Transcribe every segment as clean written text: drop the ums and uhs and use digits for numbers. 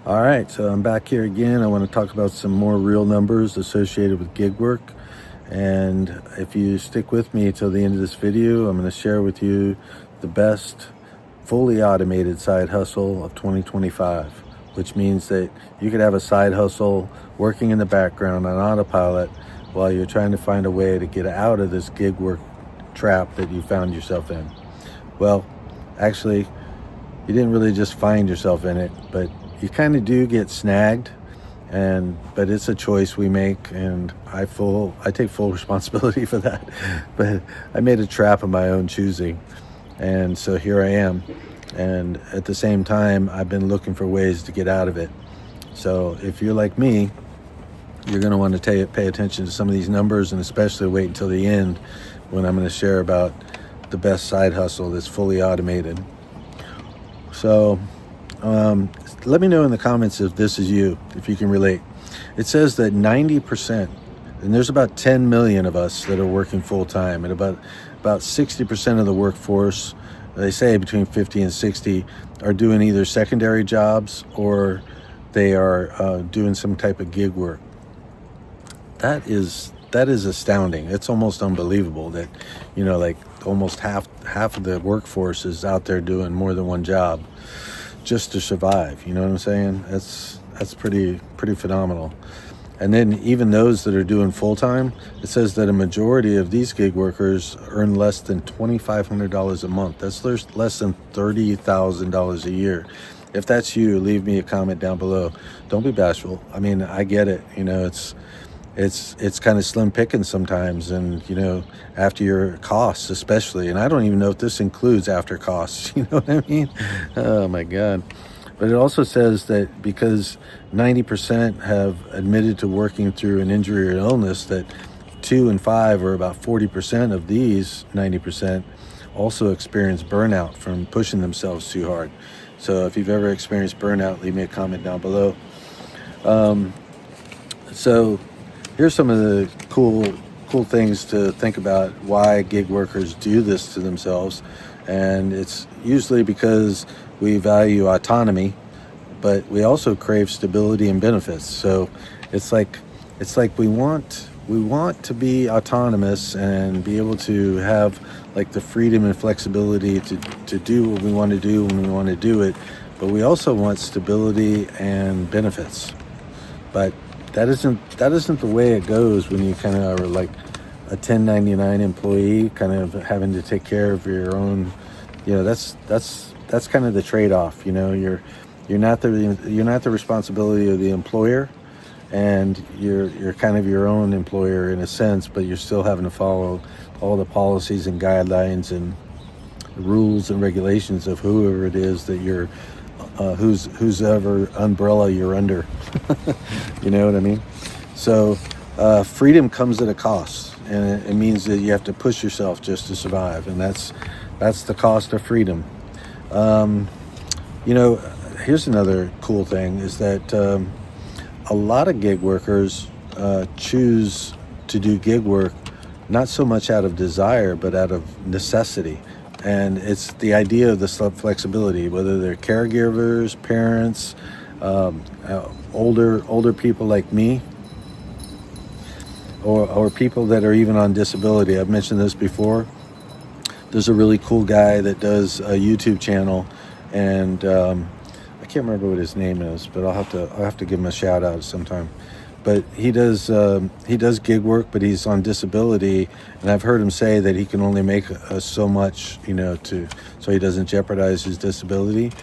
All right, so I'm back here again. I want to talk about some more real numbers associated with gig work. And if you stick with me till the end of this video, I'm going to share with you the best fully automated side hustle of 2025, which means that you could have a side hustle working in the background on autopilot while you're trying to find a way to get out of this gig work trap that you found yourself in. Well, actually, you didn't really just find yourself in it, but you kind of do get snagged, but it's a choice we make, and I take full responsibility for that. But I made a trap of my own choosing, and so here I am. And at the same time, I've been looking for ways to get out of it. So if you're like me, you're going to want to pay attention to some of these numbers, and especially wait until the end when I'm going to share about the best side hustle that's fully automated. So let me know in the comments if this is you, if you can relate. It says that 90%, and there's about 10 million of us that are working full time, and about 60% of the workforce, they say between 50 and 60, are doing either secondary jobs or they are doing some type of gig work. That is astounding. It's almost unbelievable that, like almost half of the workforce is out there doing more than one job just to survive. You know what I'm saying? That's pretty phenomenal. And then even those that are doing full time, it says that a majority of these gig workers earn less than $2,500 a month. That's less than $30,000 a year. If that's you, leave me a comment down below. Don't be bashful. I mean, I get it. It's kind of slim pickings sometimes, and after your costs especially, and I don't even know if this includes after costs. You know what I mean? Oh my God. But it also says that because 90% have admitted to working through an injury or illness, that 2 in 5, or about 40% of these 90%, also experience burnout from pushing themselves too hard. So if you've ever experienced burnout, leave me a comment down below. So here's some of the cool things to think about why gig workers do this to themselves. And it's usually because we value autonomy, but we also crave stability and benefits. So it's like we want to be autonomous and be able to have like the freedom and flexibility to do what we want to do when we want to do it, but we also want stability and benefits. But that isn't the way it goes when you kind of are like a 1099 employee, kind of having to take care of your own. That's kind of the trade-off. You're not the responsibility of the employer, and you're kind of your own employer in a sense, but you're still having to follow all the policies and guidelines and rules and regulations of whoever it is that you're whose ever umbrella you're under. You know what I mean? So freedom comes at a cost, and it means that you have to push yourself just to survive, and that's the cost of freedom. Here's another cool thing is that a lot of gig workers choose to do gig work not so much out of desire, but out of necessity. And it's the idea of the flexibility, whether they're caregivers, parents, older people like me, or people that are even on disability. I've mentioned this before. There's a really cool guy that does a YouTube channel, and I can't remember what his name is, but I'll have to give him a shout out sometime. But he does gig work, but he's on disability, and I've heard him say that he can only make so much, so he doesn't jeopardize his disability.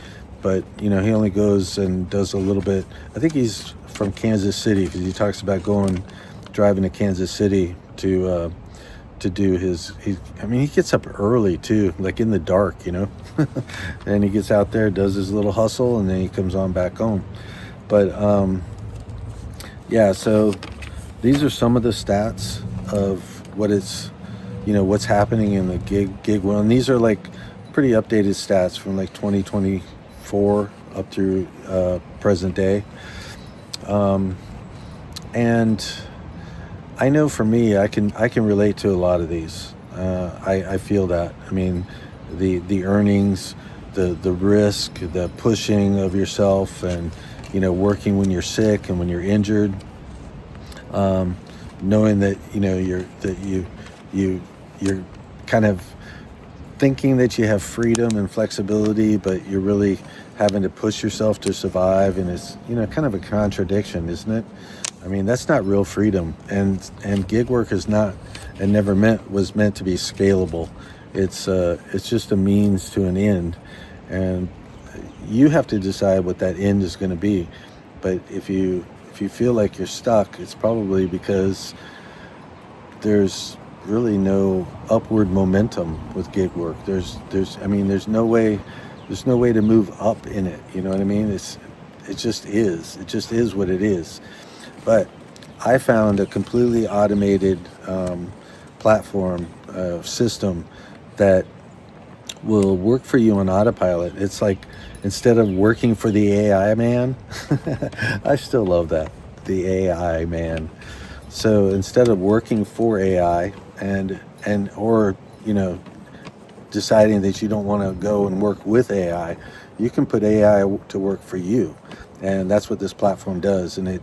But he only goes and does a little bit. I think he's from Kansas City, because he talks about driving to Kansas City to do his. He gets up early too, like in the dark, and he gets out there, does his little hustle, and then he comes on back home. But yeah, so these are some of the stats of what's happening in the gig world. And these are like pretty updated stats from like 2024 up through present day. And I know for me, I can relate to a lot of these. I feel that. I mean, the earnings, the risk, the pushing of yourself, and working when you're sick and when you're injured, knowing that you're kind of thinking that you have freedom and flexibility, but you're really having to push yourself to survive, and it's kind of a contradiction, isn't it? I mean, that's not real freedom, and gig work is not, and never was meant to be scalable. It's just a means to an end, and you have to decide what that end is going to be. But if you feel like you're stuck, it's probably because there's really no upward momentum with gig work. There's no way to move up in it. You know what I mean? It just is what it is. But I found a completely automated platform system that will work for you on autopilot. It's like, instead of working for the AI man, I still love that, the AI man. So instead of working for AI or deciding that you don't want to go and work with AI, you can put AI to work for you. And that's what this platform does. And it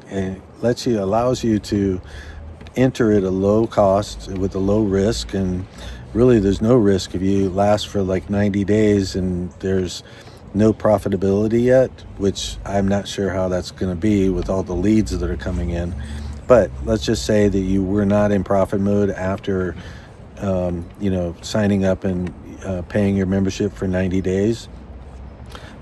allows you to enter at a low cost with a low risk. And really, there's no risk if you last for like 90 days and there's no profitability yet, which I'm not sure how that's going to be with all the leads that are coming in. But let's just say that you were not in profit mode after signing up and paying your membership for 90 days.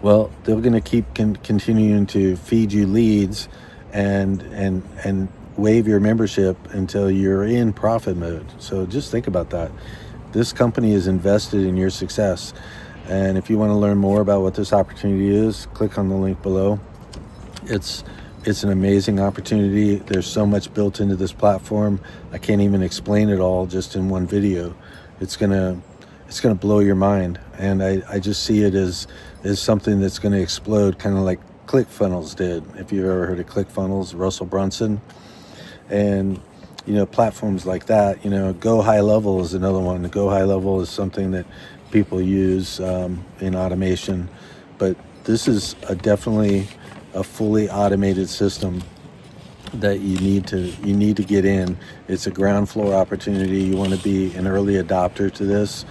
Well, they're going to keep continuing to feed you leads and waive your membership until you're in profit mode. So just think about that. This company is invested in your success. And if you want to learn more about what this opportunity is, click on the link below. It's an amazing opportunity. There's so much built into this platform. I can't even explain it all just in one video. It's gonna blow your mind. And I just see it as something that's going to explode, kind of like ClickFunnels did. If you've ever heard of ClickFunnels, Russell Brunson. And platforms like that. Go High Level is another one. The Go High Level is something that people use in automation, but this is definitely a fully automated system that you need to get in. It's a ground floor opportunity. You want to be an early adopter to this,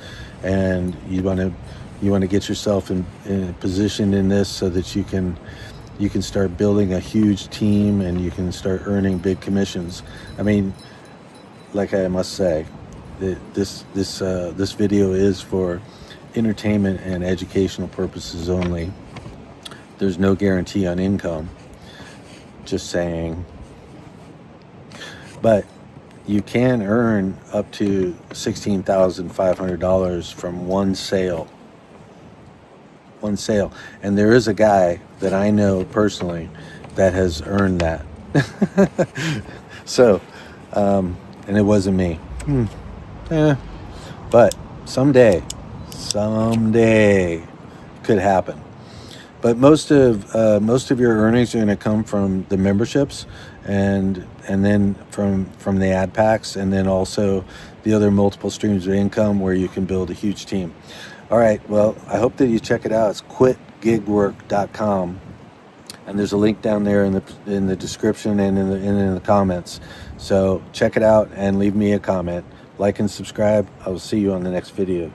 and you want to get yourself in position in this so that you can start building a huge team and you can start earning big commissions. I mean, like I must say, this video is for entertainment and educational purposes only. There's no guarantee on income. Just saying. But you can earn up to $16,500 from one sale. One sale. And there is a guy that I know personally that has earned that. So, and it wasn't me. But someday could happen. But most of your earnings are going to come from the memberships, and then from the ad packs, and then also the other multiple streams of income where you can build a huge team. All right. Well, I hope that you check it out. It's quitgigwork.com, and there's a link down there in the description and in the comments. So check it out and leave me a comment. Like and subscribe. I will see you on the next video.